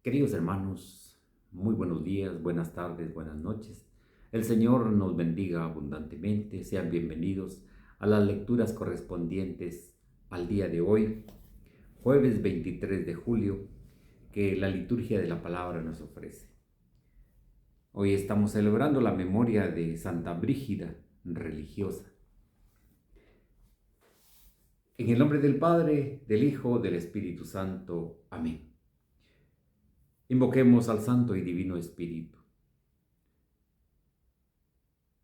Queridos hermanos, muy buenos días, buenas tardes, buenas noches. El Señor nos bendiga abundantemente. Sean bienvenidos a las lecturas correspondientes al día de hoy, jueves 23 de julio, que la liturgia de la palabra nos ofrece. Hoy estamos celebrando la memoria de Santa Brígida, religiosa. En el nombre del Padre, del Hijo, del Espíritu Santo. Amén. Invoquemos al Santo y Divino Espíritu.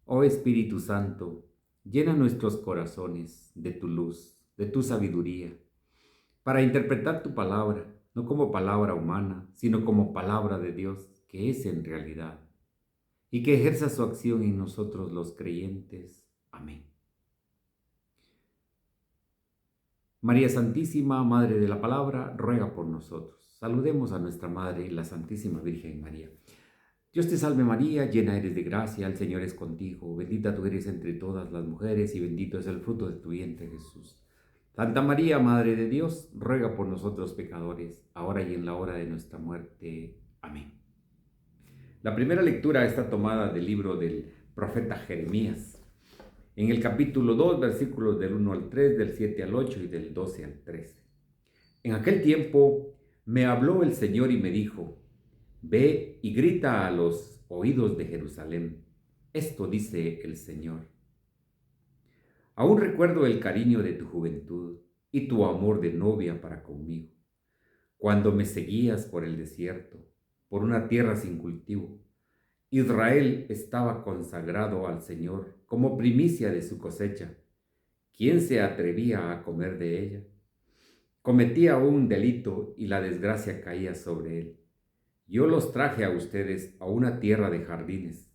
Oh Espíritu Santo, llena nuestros corazones de tu luz, de tu sabiduría, para interpretar tu palabra, no como palabra humana, sino como palabra de Dios, que es en realidad, y que ejerza su acción en nosotros los creyentes. Amén. María Santísima, Madre de la Palabra, ruega por nosotros. Saludemos a nuestra Madre, la Santísima Virgen María. Dios te salve María, llena eres de gracia, el Señor es contigo, bendita tú eres entre todas las mujeres y bendito es el fruto de tu vientre Jesús. Santa María, Madre de Dios, ruega por nosotros pecadores, ahora y en la hora de nuestra muerte. Amén. La primera lectura está tomada del libro del profeta Jeremías, en el capítulo 2, versículos del 1 al 3, del 7 al 8 y del 12 al 13. En aquel tiempo me habló el Señor y me dijo: Ve y grita a los oídos de Jerusalén. Esto dice el Señor. Aún recuerdo el cariño de tu juventud y tu amor de novia para conmigo, cuando me seguías por el desierto, por una tierra sin cultivo. Israel estaba consagrado al Señor como primicia de su cosecha. ¿Quién se atrevía a comer de ella? Cometía un delito y la desgracia caía sobre él. Yo los traje a ustedes a una tierra de jardines,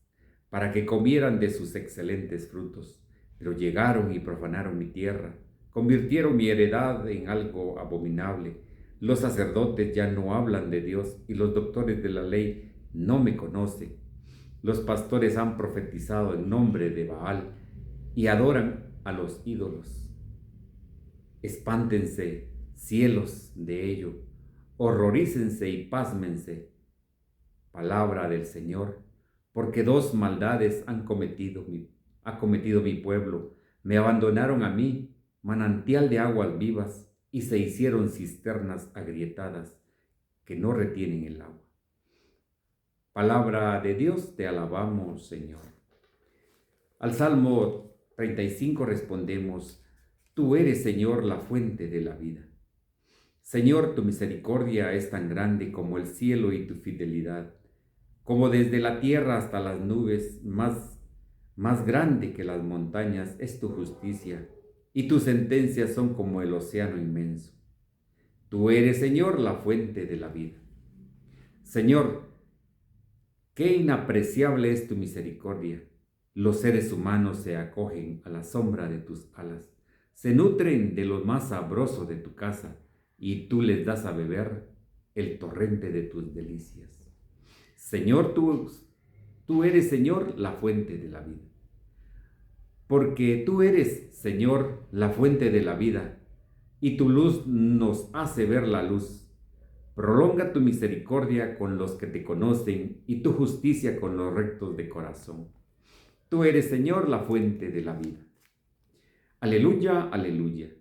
para que comieran de sus excelentes frutos, pero llegaron y profanaron mi tierra, convirtieron mi heredad en algo abominable. Los sacerdotes ya no hablan de Dios y los doctores de la ley no me conocen. Los pastores han profetizado en nombre de Baal y adoran a los ídolos. Espántense, cielos, de ello, horrorícense y pásmense. Palabra del Señor, porque dos maldades ha cometido mi pueblo. Me abandonaron a mí, manantial de aguas vivas, y se hicieron cisternas agrietadas que no retienen el agua. Palabra de Dios, te alabamos, Señor. Al Salmo 35 respondemos: Tú eres, Señor, la fuente de la vida. Señor, tu misericordia es tan grande como el cielo y tu fidelidad, como desde la tierra hasta las nubes, más grande que las montañas es tu justicia, y tus sentencias son como el océano inmenso. Tú eres, Señor, la fuente de la vida. Señor, qué inapreciable es tu misericordia. Los seres humanos se acogen a la sombra de tus alas, se nutren de lo más sabroso de tu casa, y tú les das a beber el torrente de tus delicias. Señor, tú eres, Señor, la fuente de la vida. Porque tú eres, Señor, la fuente de la vida, y tu luz nos hace ver la luz. Prolonga tu misericordia con los que te conocen y tu justicia con los rectos de corazón. Tú eres, Señor, la fuente de la vida. Aleluya, aleluya.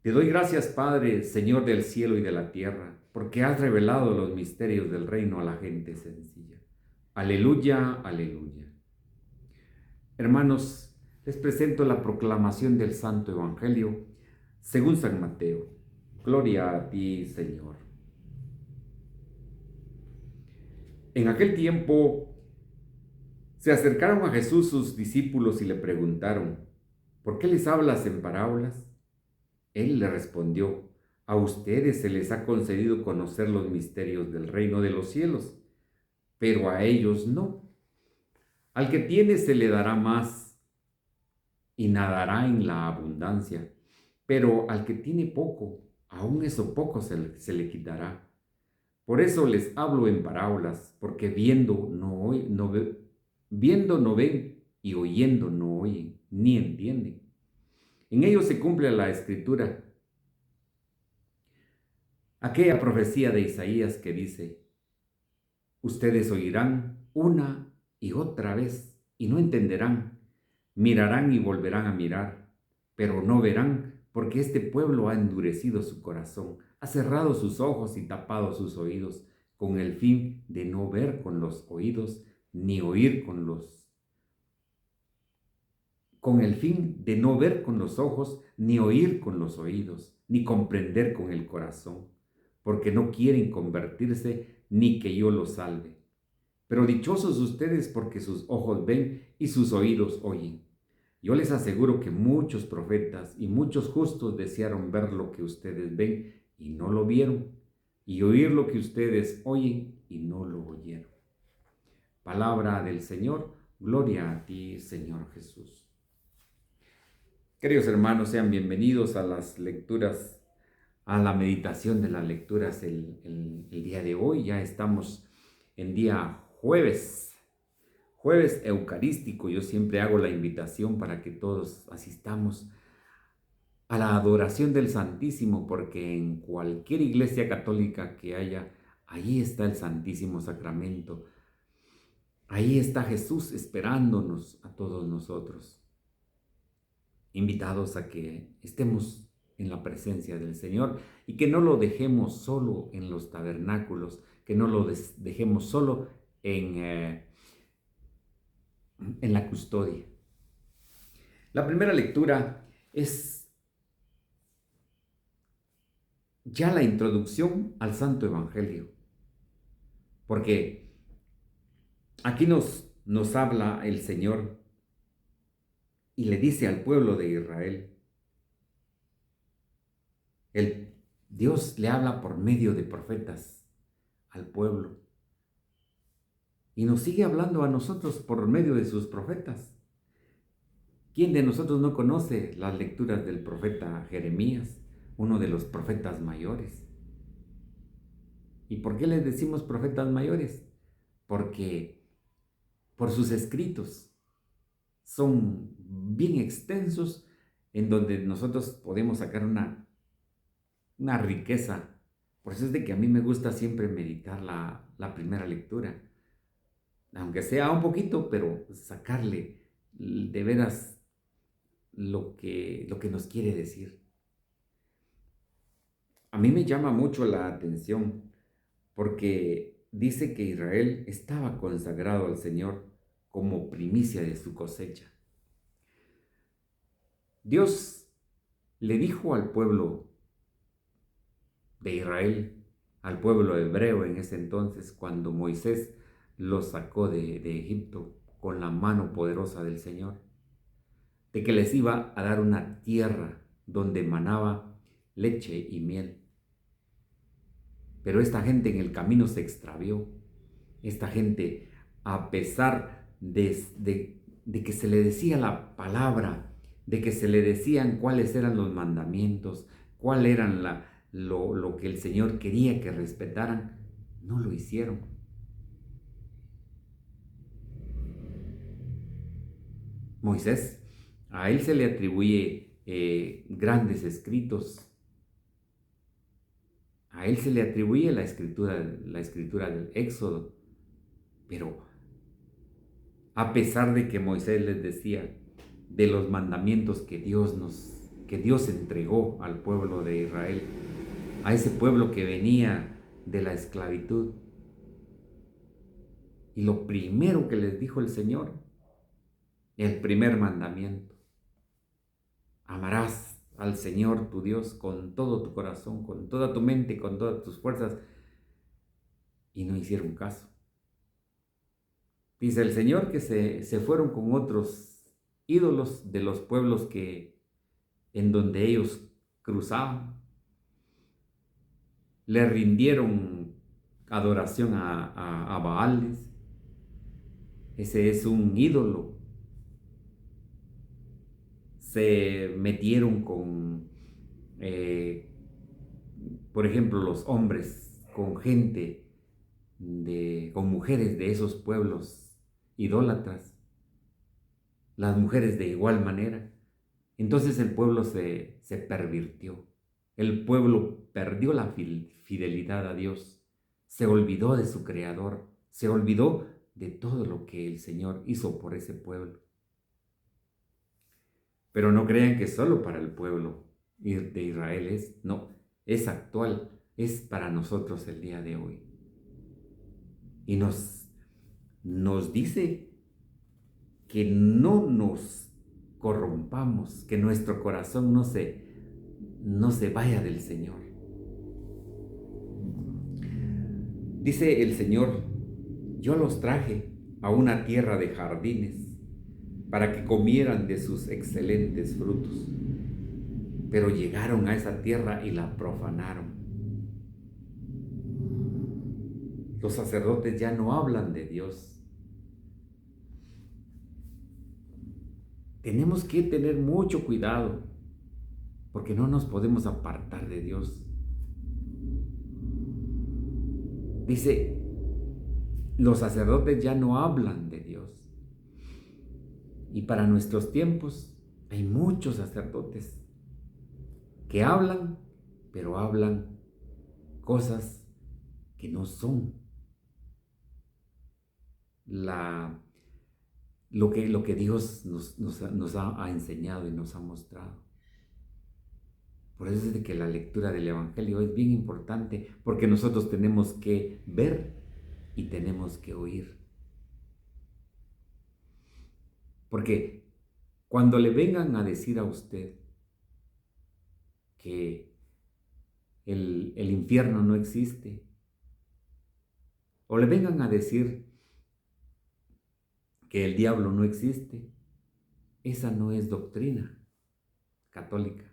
Te doy gracias, Padre, Señor del cielo y de la tierra, porque has revelado los misterios del reino a la gente sencilla. Aleluya, aleluya. Hermanos, les presento la proclamación del Santo Evangelio según San Mateo. Gloria a ti, Señor. En aquel tiempo se acercaron a Jesús sus discípulos y le preguntaron: ¿por qué les hablas en parábolas? Él le respondió: a ustedes se les ha concedido conocer los misterios del reino de los cielos, pero a ellos no. Al que tiene se le dará más y nadará en la abundancia, pero al que tiene poco, aún eso poco se le quitará. Por eso les hablo en parábolas, porque viendo no ven y oyendo no oyen, ni entienden. En ellos se cumple la escritura, aquella profecía de Isaías que dice: Ustedes oirán una y otra vez y no entenderán. Mirarán y volverán a mirar, pero no verán, porque este pueblo ha endurecido su corazón, ha cerrado sus ojos y tapado sus oídos, con el fin de no ver con los oídos, ni oír con el fin de no ver con los ojos, ni oír con los oídos, ni comprender con el corazón, porque no quieren convertirse, ni que yo los salve. Pero dichosos ustedes porque sus ojos ven y sus oídos oyen. Yo les aseguro que muchos profetas y muchos justos desearon ver lo que ustedes ven y no lo vieron, y oír lo que ustedes oyen y no lo oyeron. Palabra del Señor, gloria a ti, Señor Jesús. Queridos hermanos, sean bienvenidos a las lecturas, a la meditación de las lecturas el día de hoy. Ya estamos en día jueves eucarístico. Yo siempre hago la invitación para que todos asistamos a la adoración del Santísimo, porque en cualquier iglesia católica que haya, ahí está el Santísimo Sacramento. Ahí está Jesús esperándonos a todos nosotros, invitados a que estemos en la presencia del Señor y que no lo dejemos solo en los tabernáculos, que no lo dejemos solo en la custodia. La primera lectura es ya la introducción al Santo Evangelio, porque aquí nos habla el Señor y le dice al pueblo de Israel, Dios le habla por medio de profetas al pueblo y nos sigue hablando a nosotros por medio de sus profetas. ¿Quién de nosotros no conoce las lecturas del profeta Jeremías, uno de los profetas mayores? ¿Y por qué les decimos profetas mayores? Porque por sus escritos son bien extensos, en donde nosotros podemos sacar una riqueza. Por eso es de que a mí me gusta siempre meditar la primera lectura, aunque sea un poquito, pero sacarle de veras lo que nos quiere decir. A mí me llama mucho la atención porque dice que Israel estaba consagrado al Señor como primicia de su cosecha. Dios le dijo al pueblo de Israel, al pueblo hebreo en ese entonces, cuando Moisés los sacó de Egipto con la mano poderosa del Señor, de que les iba a dar una tierra donde manaba leche y miel. Pero esta gente en el camino se extravió. Esta gente, a pesar de que se le decía la palabra, de que se le decían cuáles eran los mandamientos, cuál eran lo que el Señor quería que respetaran, no lo hicieron. Moisés, a él se le atribuye grandes escritos. A él se le atribuye la escritura del Éxodo. Pero a pesar de que Moisés les decía de los mandamientos que Dios entregó al pueblo de Israel, a ese pueblo que venía de la esclavitud, y lo primero que les dijo el Señor, el primer mandamiento: amarás al Señor tu Dios con todo tu corazón, con toda tu mente, con todas tus fuerzas. Y no hicieron caso. Dice el Señor que se fueron con otros ídolos de los pueblos en donde ellos cruzaban. Le rindieron adoración a Baales. Ese es un ídolo. Se metieron con, por ejemplo, los hombres con gente, con mujeres de esos pueblos idólatras, las mujeres de igual manera. Entonces el pueblo se pervirtió, el pueblo perdió la fidelidad a Dios, se olvidó de su Creador, Se olvidó de todo lo que el Señor hizo por ese pueblo. Pero no crean que solo para el pueblo de Israel es, no, es actual, es para nosotros el día de hoy. Y nos dice que no nos corrompamos, que nuestro corazón no se vaya del Señor. Dice el Señor, yo los traje a una tierra de jardines para que comieran de sus excelentes frutos, pero llegaron a esa tierra y la profanaron. Los sacerdotes ya no hablan de Dios. Tenemos que tener mucho cuidado, porque no nos podemos apartar de Dios. Dice, los sacerdotes ya no hablan de Dios. Y para nuestros tiempos hay muchos sacerdotes que hablan, pero hablan cosas que no son lo que Dios nos ha enseñado y nos ha mostrado. Por eso es de que la lectura del Evangelio es bien importante, porque nosotros tenemos que ver y tenemos que oír. Porque cuando le vengan a decir a usted que el infierno no existe, o le vengan a decir que el diablo no existe, esa no es doctrina católica.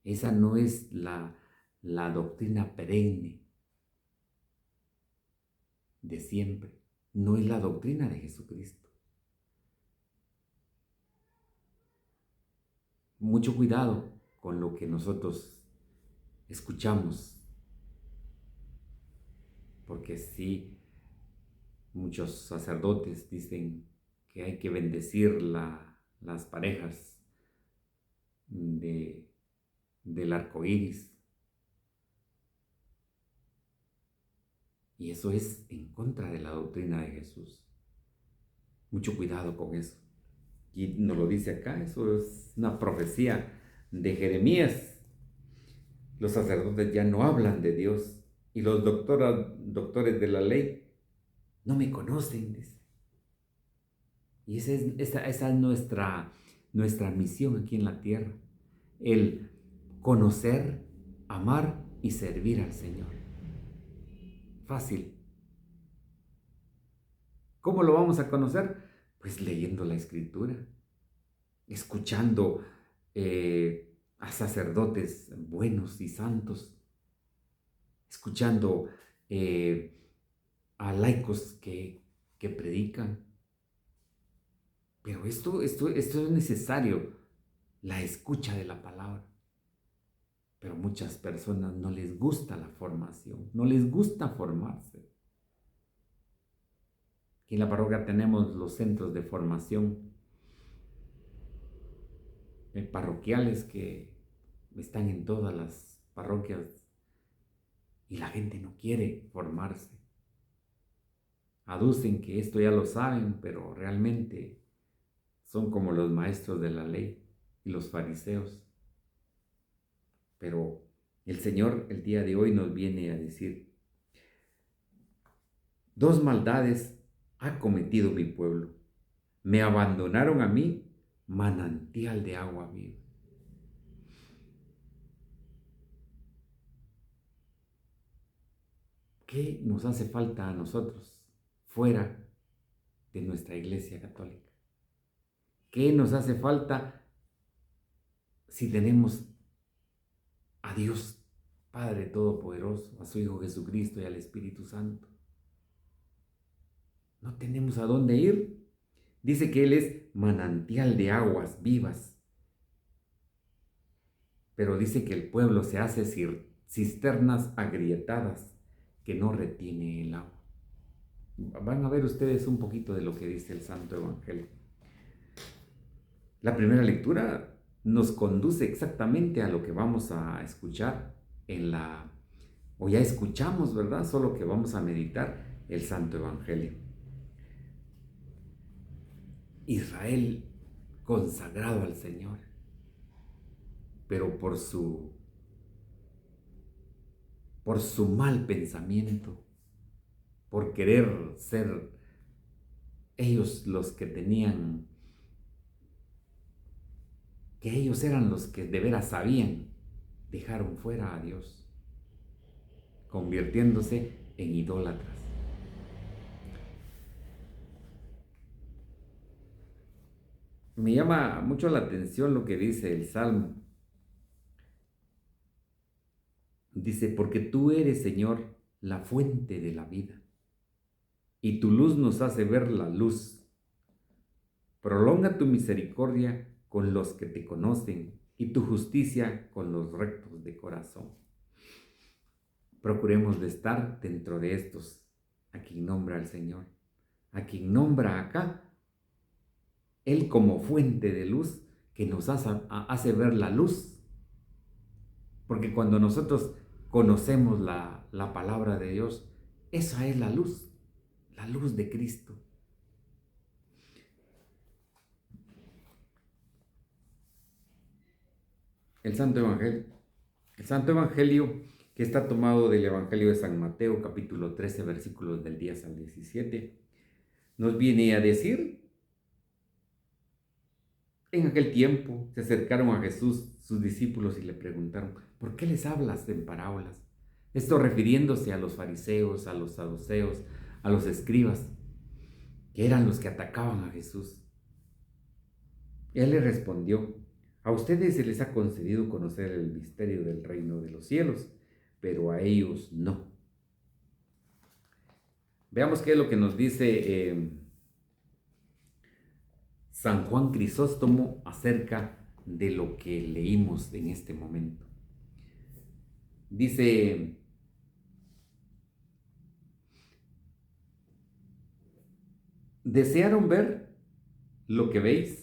Esa no es la doctrina perenne de siempre. No es la doctrina de Jesucristo. Mucho cuidado con lo que nosotros escuchamos, porque sí, muchos sacerdotes dicen que hay que bendecir las parejas del arco iris, y eso es en contra de la doctrina de Jesús. Mucho cuidado con eso. Y nos lo dice acá, eso es una profecía de Jeremías. Los sacerdotes ya no hablan de Dios, y los doctores de la ley no me conocen, dice. Y esa es nuestra misión aquí en la tierra, el conocer, amar y servir al Señor. Fácil. ¿Cómo lo vamos a conocer? Pues leyendo la Escritura, escuchando a sacerdotes buenos y santos, escuchando a laicos que predican. Pero esto es necesario, la escucha de la palabra. Pero muchas personas no les gusta la formación, no les gusta formarse. Aquí en la parroquia tenemos los centros de formación parroquiales que están en todas las parroquias, y la gente no quiere formarse. Aducen que esto ya lo saben, pero realmente son como los maestros de la ley y los fariseos. Pero el Señor el día de hoy nos viene a decir, dos maldades ha cometido mi pueblo. Me abandonaron a mí, manantial de agua viva. ¿Qué nos hace falta a nosotros fuera de nuestra Iglesia Católica? ¿Qué nos hace falta si tenemos a Dios Padre Todopoderoso, a su Hijo Jesucristo y al Espíritu Santo? No tenemos a dónde ir. Dice que Él es manantial de aguas vivas, pero dice que el pueblo se hace cisternas agrietadas que no retiene el agua. Van a ver ustedes un poquito de lo que dice el Santo Evangelio. La lectura nos conduce exactamente a lo que vamos a escuchar o ya escuchamos, ¿verdad? Solo que vamos a meditar el Santo Evangelio. Israel consagrado al Señor, pero por su mal pensamiento, por querer ser ellos los que tenían, que ellos eran los que de veras sabían, dejaron fuera a Dios, convirtiéndose en idólatras. Me llama mucho la atención lo que dice el Salmo. Dice, porque tú eres, Señor, la fuente de la vida, y tu luz nos hace ver la luz. Prolonga tu misericordia con los que te conocen y tu justicia con los rectos de corazón. Procuremos de estar dentro de estos, a quien nombra el Señor, a quien nombra acá, Él como fuente de luz que nos hace ver la luz. Porque cuando nosotros conocemos la palabra de Dios, esa es la luz de Cristo. El Santo Evangelio que está tomado del Evangelio de San Mateo, capítulo 13, versículos del 10 al 17, nos viene a decir: en aquel tiempo se acercaron a Jesús sus discípulos y le preguntaron, ¿por qué les hablas en parábolas? Esto refiriéndose a los fariseos, a los saduceos, a los escribas, que eran los que atacaban a Jesús. Él les respondió, a ustedes se les ha concedido conocer el misterio del reino de los cielos, pero a ellos no. Veamos qué es lo que nos dice San Juan Crisóstomo acerca de lo que leímos en este momento. Dice: ¿desearon ver lo que veis?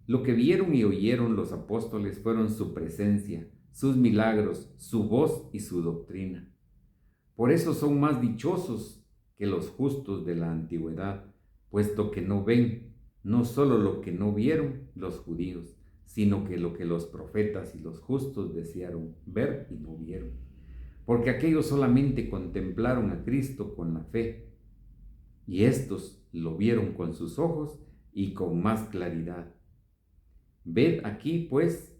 Lo que vieron y oyeron los apóstoles fueron su presencia, sus milagros, su voz y su doctrina. Por eso son más dichosos que los justos de la antigüedad, puesto que no ven, no solo lo que no vieron los judíos, sino que lo que los profetas y los justos desearon ver y no vieron. Porque aquellos solamente contemplaron a Cristo con la fe, y éstos lo vieron con sus ojos y con más claridad. Ved aquí, pues,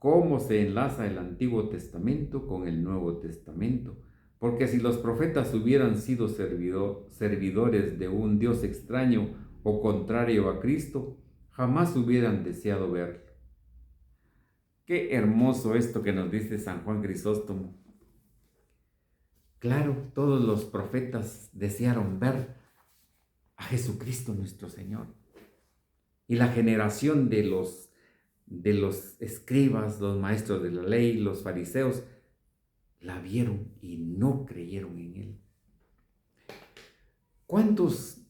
cómo se enlaza el Antiguo Testamento con el Nuevo Testamento, porque si los profetas hubieran sido servidores de un Dios extraño o contrario a Cristo, jamás hubieran deseado verlo. Qué hermoso esto que nos dice San Juan Crisóstomo. Claro, todos los profetas desearon ver a Jesucristo nuestro Señor. Y la generación de los escribas, los maestros de la ley, los fariseos, la vieron y no creyeron en Él. ¿Cuántos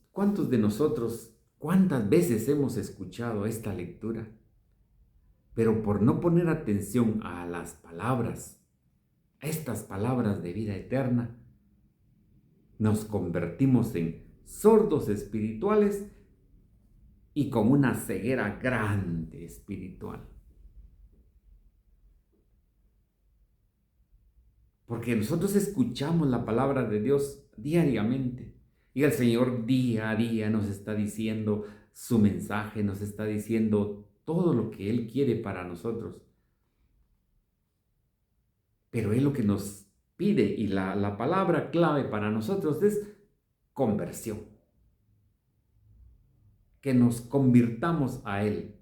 de nosotros, cuántas veces hemos escuchado esta lectura? Pero por no poner atención a las palabras, a estas palabras de vida eterna, nos convertimos en sordos espirituales y con una ceguera grande espiritual. Porque nosotros escuchamos la palabra de Dios diariamente y el Señor día a día nos está diciendo su mensaje, nos está diciendo todo lo que Él quiere para nosotros. Pero Él lo que nos pide y la palabra clave para nosotros es conversión. Que nos convirtamos a Él.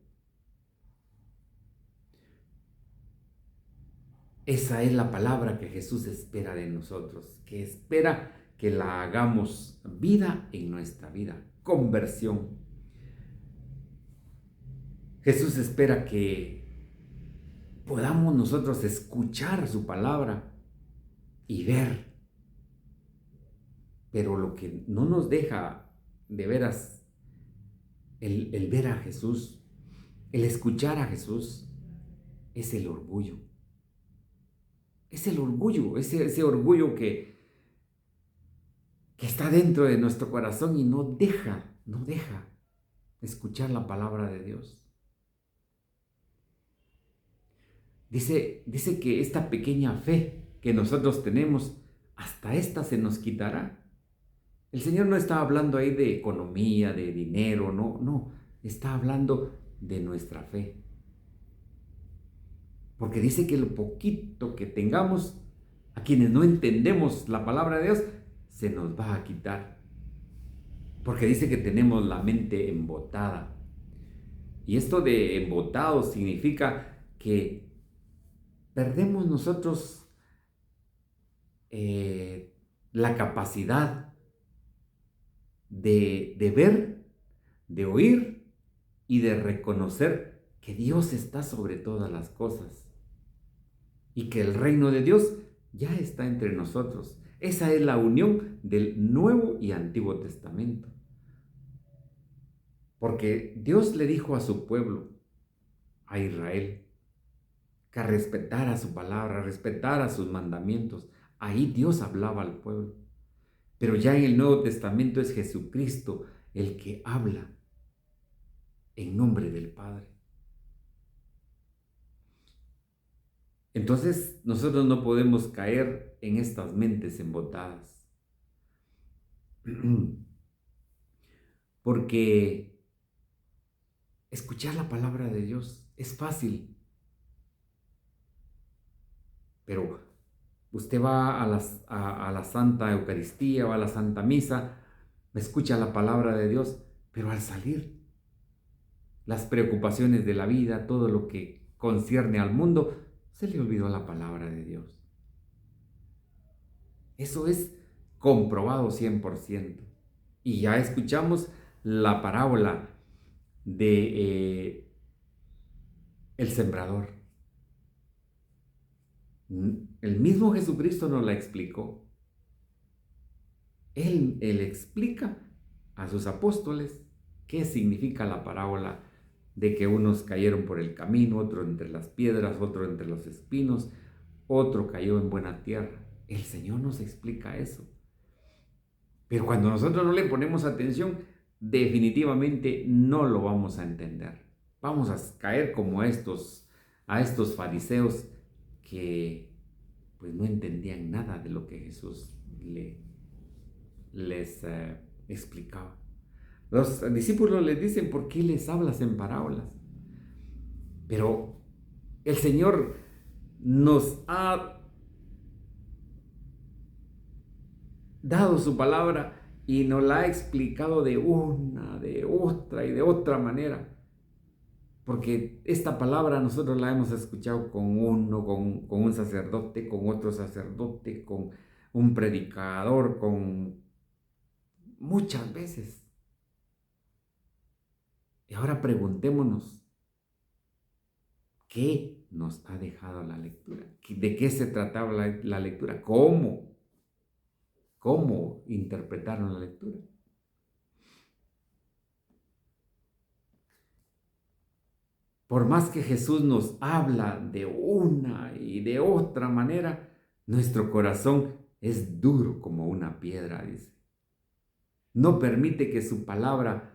Esa es la palabra que Jesús espera de nosotros, que espera que la hagamos vida en nuestra vida, conversión. Jesús espera que podamos nosotros escuchar su palabra y ver. Pero lo que no nos deja de veras el ver a Jesús, el escuchar a Jesús, es el orgullo. Es el orgullo, ese orgullo que está dentro de nuestro corazón y no deja escuchar la palabra de Dios. Dice que esta pequeña fe que nosotros tenemos, hasta esta se nos quitará. El Señor no está hablando ahí de economía, de dinero, no, está hablando de nuestra fe. Porque dice que lo poquito que tengamos, a quienes no entendemos la palabra de Dios, se nos va a quitar. Porque dice que tenemos la mente embotada. Y esto de embotado significa que perdemos nosotros la capacidad de ver, de oír y de reconocer que Dios está sobre todas las cosas y que el reino de Dios ya está entre nosotros. Esa es la unión del Nuevo y Antiguo Testamento. Porque Dios le dijo a su pueblo, a Israel, que respetara su palabra, respetara sus mandamientos. Ahí Dios hablaba al pueblo. Pero ya en el Nuevo Testamento es Jesucristo el que habla en nombre del Padre. Entonces nosotros no podemos caer en estas mentes embotadas. Porque escuchar la palabra de Dios es fácil. Pero usted va a la Santa Eucaristía o a la Santa Misa, escucha la palabra de Dios, pero al salir, las preocupaciones de la vida, todo lo que concierne al mundo, se le olvidó la palabra de Dios. Eso es comprobado 100%. Y ya escuchamos la parábola de el sembrador. El mismo Jesucristo nos la explicó. Él explica a sus apóstoles qué significa la parábola de que unos cayeron por el camino, otro entre las piedras, otro entre los espinos, otro cayó en buena tierra. El Señor nos explica eso. Pero cuando nosotros no le ponemos atención, definitivamente no lo vamos a entender. Vamos a caer como a estos fariseos que pues no entendían nada de lo que Jesús les explicaba. Los discípulos les dicen, ¿por qué les hablas en parábolas? Pero el Señor nos ha dado su palabra y nos la ha explicado de una, de otra y de otra manera. Porque esta palabra nosotros la hemos escuchado con uno, con un sacerdote, con otro sacerdote, con un predicador, con muchas veces. Y ahora preguntémonos, ¿qué nos ha dejado la lectura? ¿De qué se trataba la lectura? ¿Cómo interpretaron la lectura? Por más que Jesús nos habla de una y de otra manera, nuestro corazón es duro como una piedra, dice. No permite que su palabra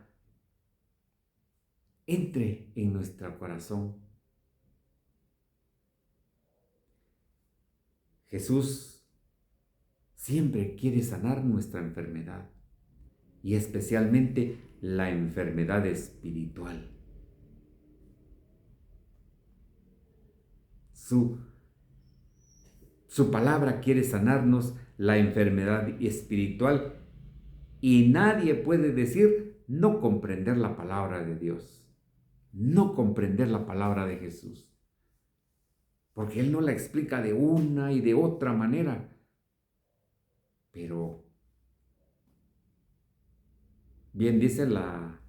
entre en nuestro corazón. Jesús siempre quiere sanar nuestra enfermedad y especialmente la enfermedad espiritual. Su palabra quiere sanarnos la enfermedad espiritual y nadie puede decir no comprender la palabra de Dios, no comprender la palabra de Jesús, porque Él no la explica de una y de otra manera. Pero bien dice la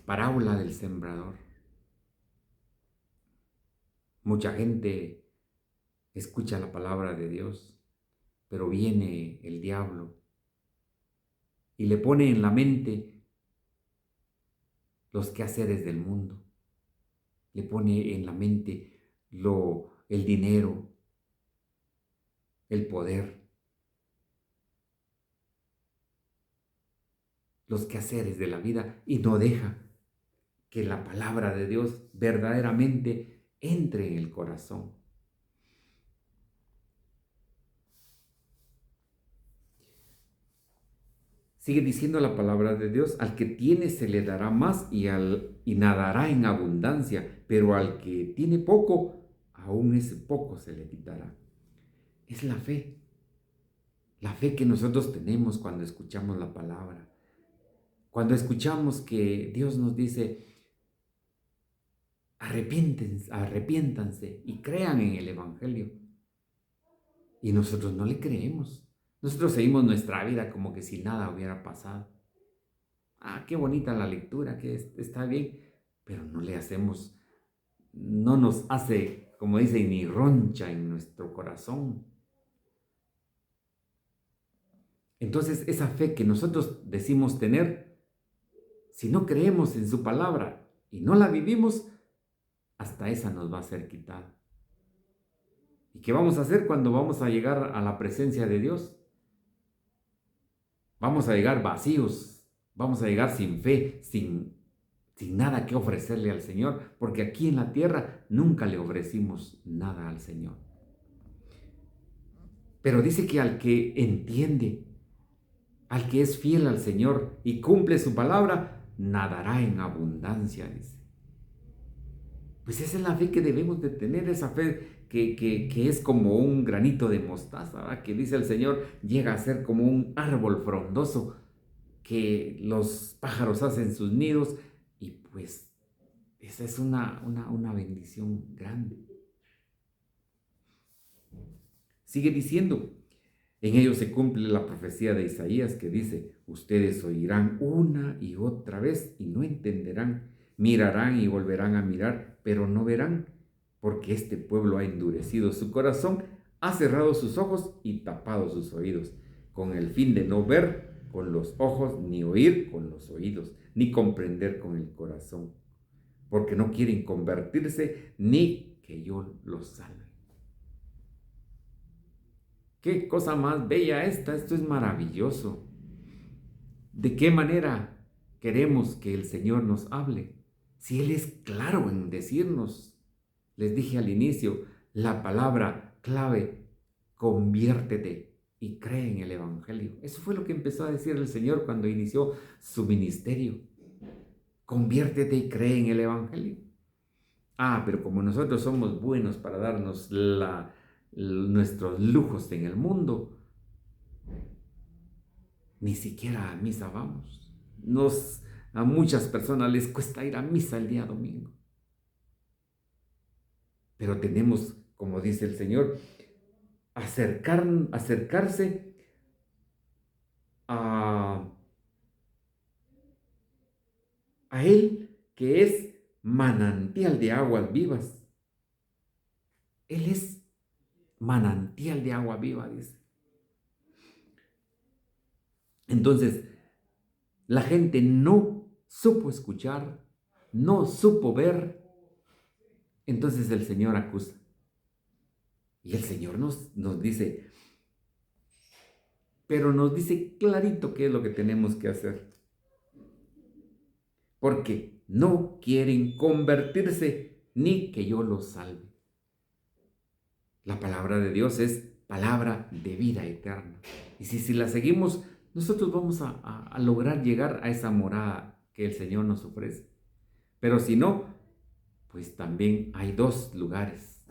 parábola del sembrador. Mucha gente escucha la palabra de Dios, pero viene el diablo y le pone en la mente los quehaceres del mundo. Le pone en la mente el dinero, el poder, los quehaceres de la vida y no deja que la palabra de Dios verdaderamente entre en el corazón. Sigue diciendo la palabra de Dios, al que tiene se le dará más y nadará en abundancia, pero al que tiene poco, aún ese poco se le quitará. Es la fe que nosotros tenemos cuando escuchamos la palabra, cuando escuchamos que Dios nos dice, arrepiéntanse y crean en el Evangelio. Y nosotros no le creemos. Nosotros seguimos nuestra vida como que si nada hubiera pasado. Ah, qué bonita la lectura, que está bien, pero no le hacemos, no nos hace, como dicen, ni roncha en nuestro corazón. Entonces, esa fe que nosotros decimos tener, si no creemos en su palabra y no la vivimos, hasta esa nos va a ser quitada. ¿Y qué vamos a hacer cuando vamos a llegar a la presencia de Dios? Vamos a llegar vacíos, vamos a llegar sin fe, sin nada que ofrecerle al Señor, porque aquí en la tierra nunca le ofrecimos nada al Señor. Pero dice que al que entiende, al que es fiel al Señor y cumple su palabra, nadará en abundancia, dice. Pues esa es la fe que debemos de tener, esa fe que es como un granito de mostaza, ¿verdad? Que dice el Señor, llega a ser como un árbol frondoso que los pájaros hacen sus nidos y pues esa es una bendición grande. Sigue diciendo, en ellos se cumple la profecía de Isaías que dice, ustedes oirán una y otra vez y no entenderán, mirarán y volverán a mirar, pero no verán, porque este pueblo ha endurecido su corazón, ha cerrado sus ojos y tapado sus oídos, con el fin de no ver con los ojos, ni oír con los oídos, ni comprender con el corazón, porque no quieren convertirse, ni que yo los salve. Qué cosa más bella esta, esto es maravilloso. ¿De qué manera queremos que el Señor nos hable? Si Él es claro en decirnos, les dije al inicio, la palabra clave, conviértete y cree en el Evangelio. Eso fue lo que empezó a decir el Señor cuando inició su ministerio. Conviértete y cree en el Evangelio. Ah, pero como nosotros somos buenos para darnos nuestros lujos en el mundo, ni siquiera a misa vamos. A muchas personas les cuesta ir a misa el día domingo. Pero tenemos, como dice el Señor, acercarse a Él, que es manantial de aguas vivas. Él es manantial de agua viva, dice. Entonces, la gente no supo escuchar, no supo ver. Entonces el Señor acusa. Y el Señor nos dice, pero nos dice clarito qué es lo que tenemos que hacer. Porque no quieren convertirse ni que yo los salve. La palabra de Dios es palabra de vida eterna. Y si la seguimos, nosotros vamos a lograr llegar a esa morada que el Señor nos ofrece. Pero si no, pues también hay dos lugares.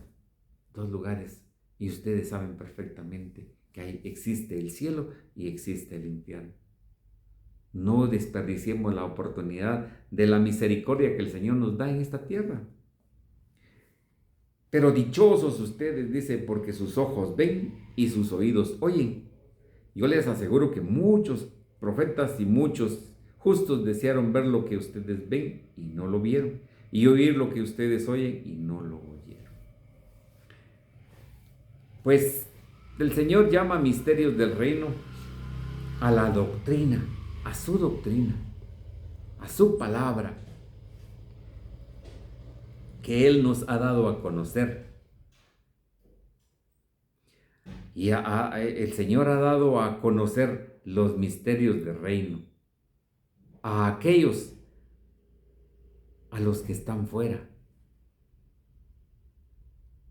Y ustedes saben perfectamente que ahí existe el cielo y existe el infierno. No desperdiciemos la oportunidad de la misericordia que el Señor nos da en esta tierra. Pero dichosos ustedes, dice, porque sus ojos ven y sus oídos oyen. Yo les aseguro que muchos profetas y muchos justos desearon ver lo que ustedes ven y no lo vieron, y oír lo que ustedes oyen y no lo oyeron. Pues el Señor llama misterios del reino a la doctrina, a su doctrina, a su palabra, que Él nos ha dado a conocer. Y el Señor ha dado a conocer los misterios del reino a aquellos a los que están fuera.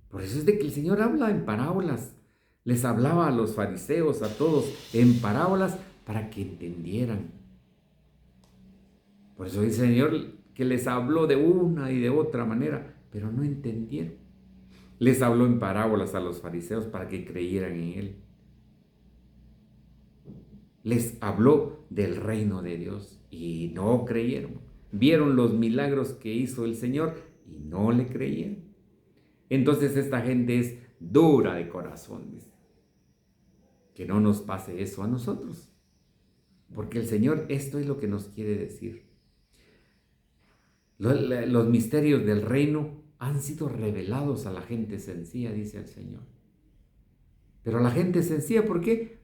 Por eso es de que el Señor habla en parábolas. Les hablaba a los fariseos, a todos, en parábolas para que entendieran. Por eso dice el Señor que les habló de una y de otra manera, pero no entendieron. Les habló en parábolas a los fariseos para que creyeran en Él. Les habló del reino de Dios y no creyeron. Vieron los milagros que hizo el Señor y no le creyeron. Entonces esta gente es dura de corazón, dice. Que no nos pase eso a nosotros. Porque el Señor esto es lo que nos quiere decir. Los misterios del reino han sido revelados a la gente sencilla, dice el Señor. Pero a la gente sencilla, ¿por qué?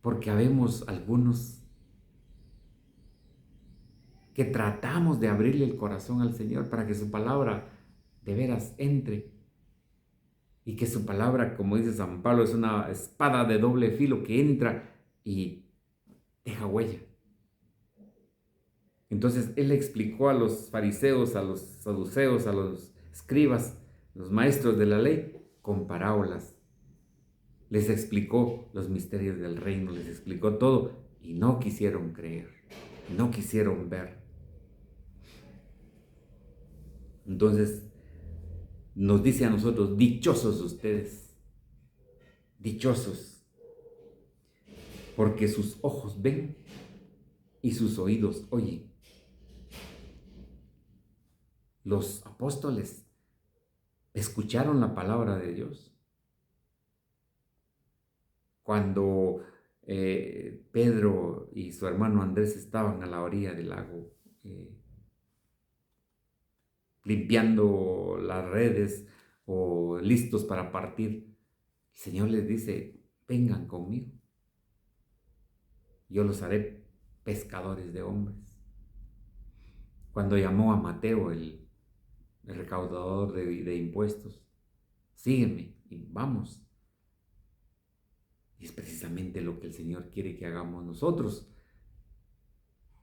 Porque habemos algunos que tratamos de abrirle el corazón al Señor para que su palabra de veras entre. Y que su palabra, como dice San Pablo, es una espada de doble filo que entra y deja huella. Entonces él explicó a los fariseos, a los saduceos, a los escribas, los maestros de la ley, con parábolas. Les explicó los misterios del reino, les explicó todo y no quisieron creer, no quisieron ver. Entonces nos dice a nosotros, dichosos ustedes, dichosos, porque sus ojos ven y sus oídos oyen. Los apóstoles escucharon la palabra de Dios. Cuando Pedro y su hermano Andrés estaban a la orilla del lago, limpiando las redes o listos para partir, el Señor les dice, vengan conmigo, yo los haré pescadores de hombres. Cuando llamó a Mateo, el recaudador de impuestos, sígueme y vamos. Y es precisamente lo que el Señor quiere que hagamos nosotros.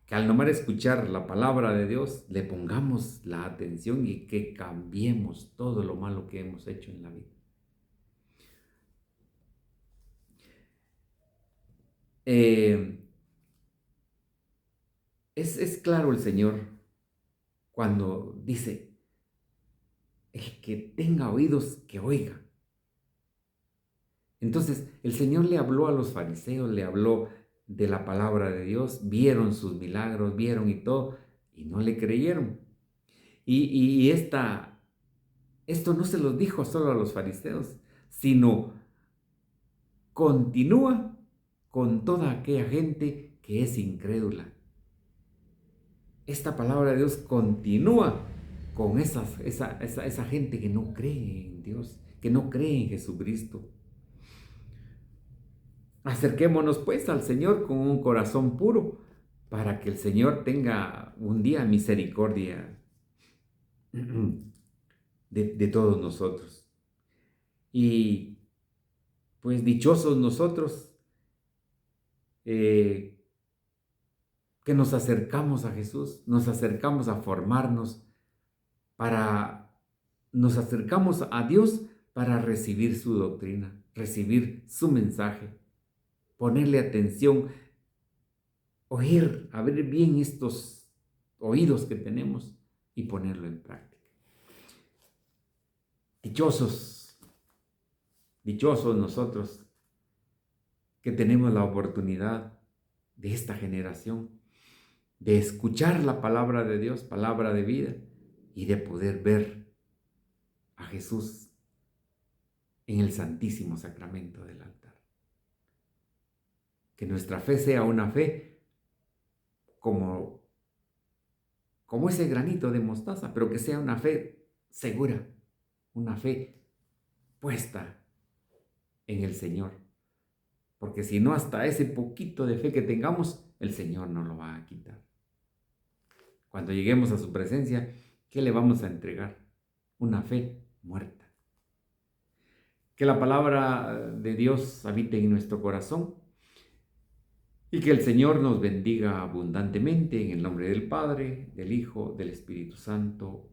Que al nomás escuchar la palabra de Dios, le pongamos la atención y que cambiemos todo lo malo que hemos hecho en la vida. Es claro el Señor cuando dice, el que tenga oídos, que oiga. Entonces, el Señor le habló a los fariseos, le habló de la palabra de Dios, vieron sus milagros, vieron y todo, y no le creyeron. Y esto no se lo dijo solo a los fariseos, sino continúa con toda aquella gente que es incrédula. Esta palabra de Dios continúa con esa gente que no cree en Dios, que no cree en Jesucristo. Acerquémonos pues al Señor con un corazón puro para que el Señor tenga un día misericordia de todos nosotros. Y pues dichosos nosotros que nos acercamos a Jesús, nos acercamos a formarnos, nos acercamos a Dios para recibir su doctrina, recibir su mensaje, ponerle atención, oír, abrir bien estos oídos que tenemos y ponerlo en práctica. Dichosos nosotros que tenemos la oportunidad de esta generación de escuchar la palabra de Dios, palabra de vida, y de poder ver a Jesús en el santísimo sacramento del altar. Que nuestra fe sea una fe como ese granito de mostaza, pero que sea una fe segura, una fe puesta en el Señor. Porque si no, hasta ese poquito de fe que tengamos, el Señor nos lo va a quitar. Cuando lleguemos a su presencia, ¿qué le vamos a entregar? Una fe muerta. Que la palabra de Dios habite en nuestro corazón y que el Señor nos bendiga abundantemente en el nombre del Padre, del Hijo, del Espíritu Santo.